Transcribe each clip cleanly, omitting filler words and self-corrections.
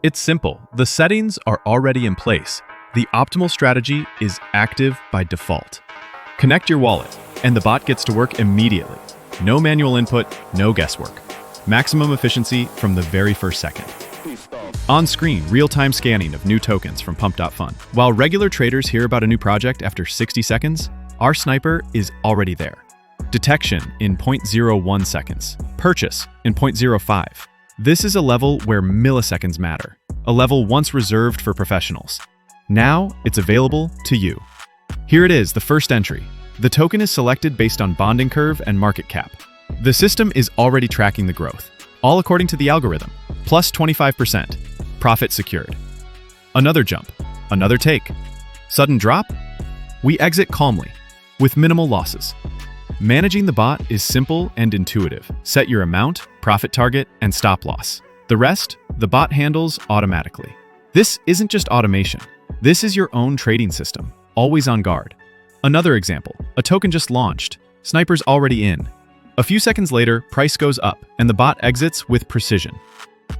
It's simple. The settings are already in place. The optimal strategy is active by default. Connect your wallet, and the bot gets to work immediately. No manual input, no guesswork. Maximum efficiency from the very first second. On screen, real-time scanning of new tokens from Pump.Fun. While regular traders hear about a new project after 60 seconds, our sniper is already there. Detection in 0.01 seconds. Purchase in 0.05. This is a level where milliseconds matter, a level once reserved for professionals. Now, it's available to you. Here it is, the first entry. The token is selected based on bonding curve and market cap. The system is already tracking the growth, all according to the algorithm. Plus 25%. Profit secured. Another jump. Another take. Sudden drop? We exit calmly, with minimal losses. Managing the bot is simple and intuitive. Set your amount, profit target, and stop loss. The rest, the bot handles automatically. This isn't just automation. This is your own trading system, always on guard. Another example, a token just launched. Sniper's already in. A few seconds later, price goes up, and the bot exits with precision.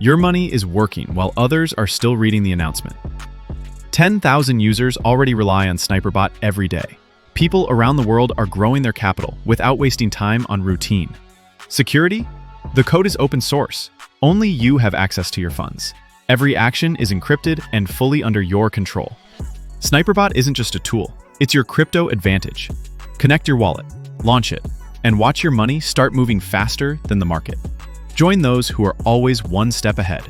Your money is working while others are still reading the announcement. 10,000 users already rely on Sniper Bot every day. People around the world are growing their capital without wasting time on routine. Security? The code is open source. Only you have access to your funds. Every action is encrypted and fully under your control. SniperBot isn't just a tool, it's your crypto advantage. Connect your wallet, launch it, and watch your money start moving faster than the market. Join those who are always one step ahead.